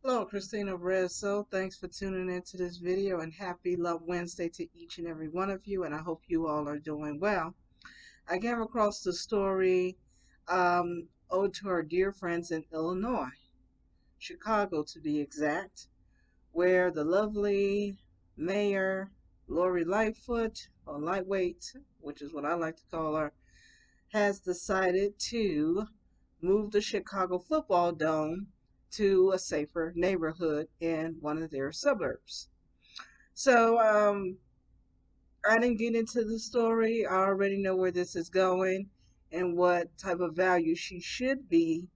Hello, Christina Rezzo. Thanks for tuning into this video and happy Love Wednesday to each and every one of you. And I hope you all are doing well. I came across the story owed to our dear friends in Illinois, Chicago to be exact, where the lovely Mayor Lori Lightfoot, or Lightweight, which is what I like to call her, has decided to move the Chicago football dome to a safer neighborhood in one of their suburbs. So I didn't get into the story. I already know where this is going and what type of value she should be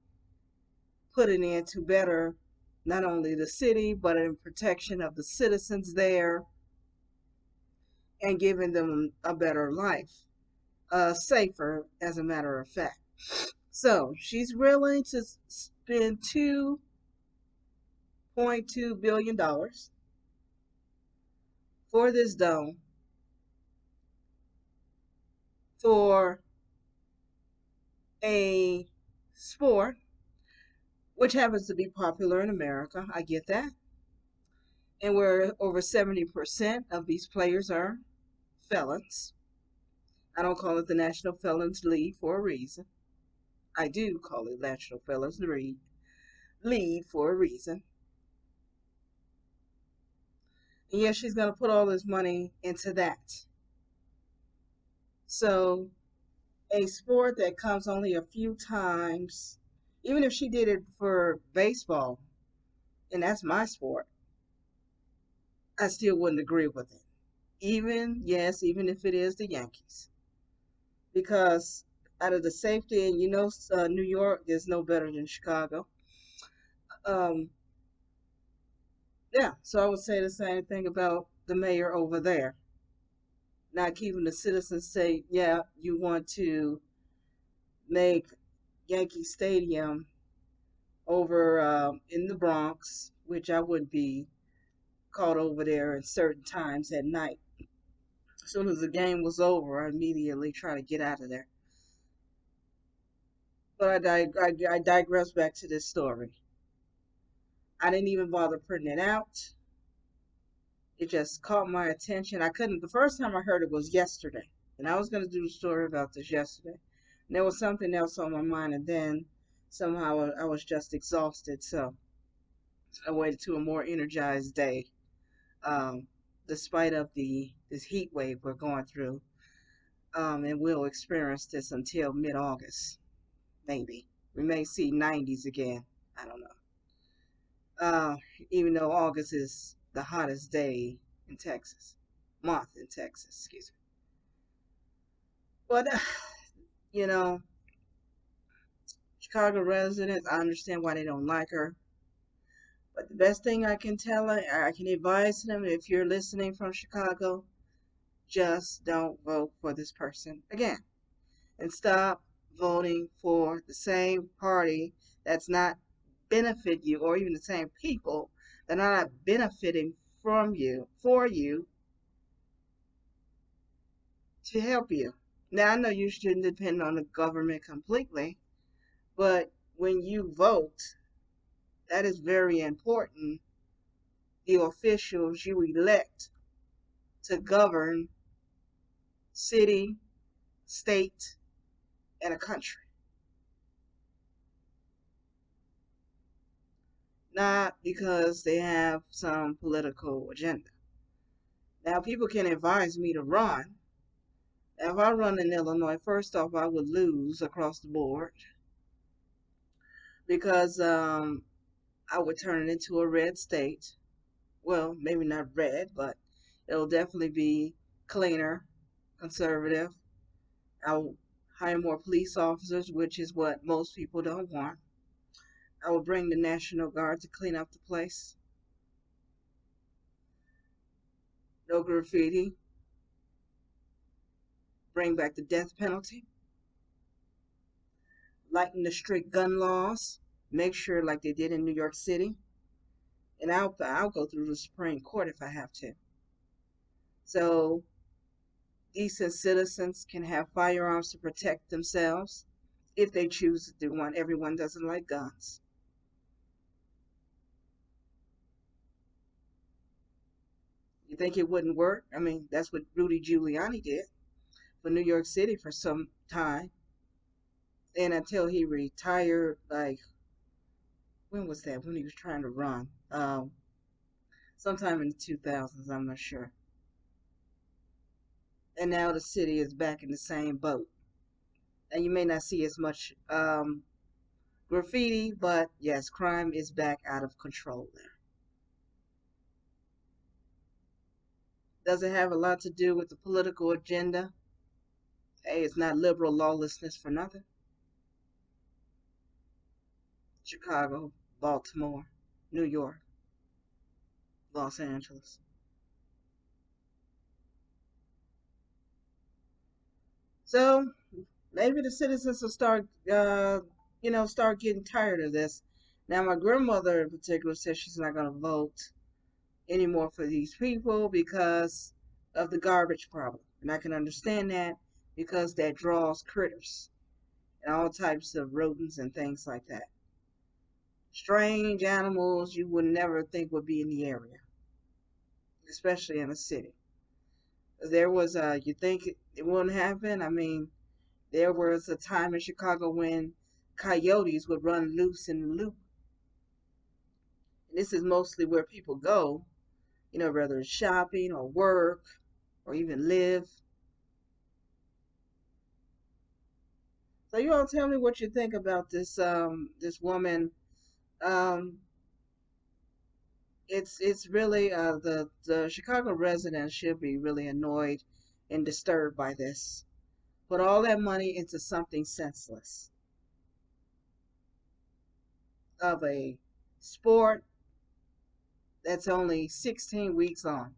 putting in to better not only the city but in protection of the citizens there and giving them a better life, safer as a matter of fact. So she's willing to spend $2.2 billion for this dome for a sport which happens to be popular in America. I get that. And where over 70% of these players are felons. I don't call it the National Felons League for a reason. I do call it National Felons League for a reason. And yes, she's going to put all this money into that. So, a sport that comes only a few times, even if she did it for baseball, and that's my sport, I still wouldn't agree with it. Even if it is the Yankees. Because out of the safety, and New York is no better than Chicago. Um, yeah, so I would say the same thing about the mayor over there. Not keeping the citizens safe. Yeah, you want to make Yankee Stadium over in the Bronx, which I would be caught over there at certain times at night. As soon as the game was over, I immediately try to get out of there. But I digress back to this story. I didn't even bother printing it out. It just caught my attention. I couldn't, the first time I heard it was yesterday. And I was going to do a story about this yesterday. And there was something else on my mind, and then somehow I was just exhausted. So I waited to a more energized day, um, despite of this heat wave we're going through. And we'll experience this until mid-August, maybe. We may see 90s again. I don't know. Uh, Even though August is the hottest day in Texas, month in Texas, excuse me. But, you know, Chicago residents, I understand why they don't like her. But the best thing I can tell her, I can advise them, if you're listening from Chicago, just don't vote for this person again. And stop voting for the same party that's not benefit you, or even the same people that are not benefiting from you, for you, to help you. Now, I know you shouldn't depend on the government completely, but when you vote, that is very important. The officials you elect to govern city, state, and a country. Not because they have some political agenda. Now, people can advise me to run. If I run in Illinois, first off, I would lose across the board because I would turn it into a red state. Well, maybe not red, but it'll definitely be cleaner, conservative. I'll hire more police officers, which is what most people don't want. I will bring the National Guard to clean up the place. No graffiti. Bring back the death penalty. Lighten the strict gun laws. Make sure, like they did in New York City. And I'll go through the Supreme Court if I have to. So decent citizens can have firearms to protect themselves if they choose to do one. Everyone doesn't like guns. think it wouldn't work? I mean, that's what Rudy Giuliani did for New York City for some time. And until he retired, like, when was that? When he was trying to run? Sometime in the 2000s, I'm not sure. And now the city is back in the same boat. And you may not see as much graffiti, but yes, crime is back out of control there. Does it have a lot to do with the political agenda? Hey, it's not liberal lawlessness for nothing. Chicago, Baltimore, New York, Los Angeles. So maybe the citizens will start, start getting tired of this. Now, my grandmother in particular says she's not going to vote anymore for these people because of the garbage problem. And I can understand that because that draws critters and all types of rodents and things like that. Strange animals you would never think would be in the area, especially in a city. There was you think it wouldn't happen? I mean, there was a time in Chicago when coyotes would run loose in the loop. And this is mostly where people go, whether it's shopping or work or even live. So you all tell me what you think about this woman. Um, it's really the Chicago residents should be really annoyed and disturbed by this. Put all that money into something senseless of a sport that's only 16 weeks on.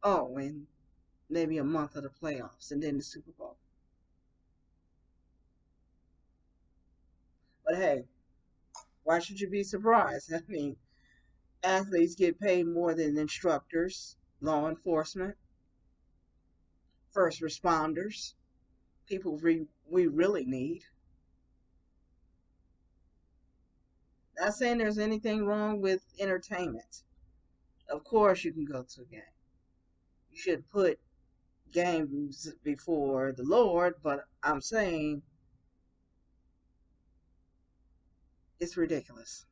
Oh, and maybe a month of the playoffs and then the Super Bowl. But hey, why should you be surprised? I mean, athletes get paid more than instructors, law enforcement, first responders, people we really need. Not saying there's anything wrong with entertainment. Of course, you can go to a game. You should put games before the Lord, but I'm saying it's ridiculous.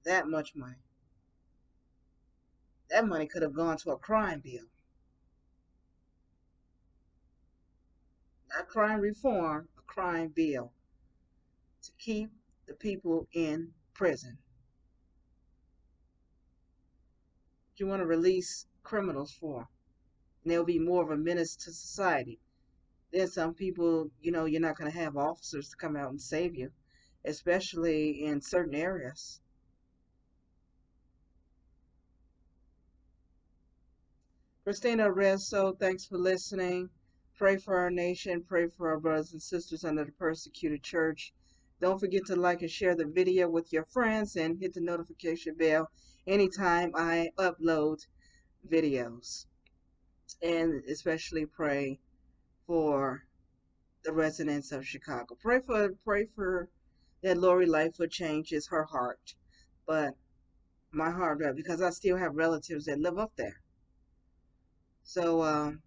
That much money. That money could have gone to a crime bill, not crime reform, a crime bill to keep the people in prison. You want to release criminals for? And they'll be more of a menace to society. Then some people, you're not going to have officers to come out and save you, especially in certain areas. Christina Rezo, thanks for listening. Pray for our nation. Pray for our brothers and sisters under the persecuted church. Don't forget to like and share the video with your friends and hit the notification bell anytime I upload videos. And especially pray for the residents of Chicago. Pray for that Lori Lightfoot changes her heart. But my heart, because I still have relatives that live up there. So,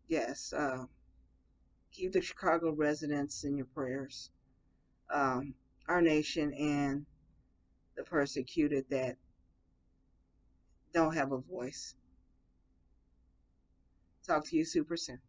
yes, keep the Chicago residents in your prayers. Our nation and the persecuted that don't have a voice. Talk to you super soon.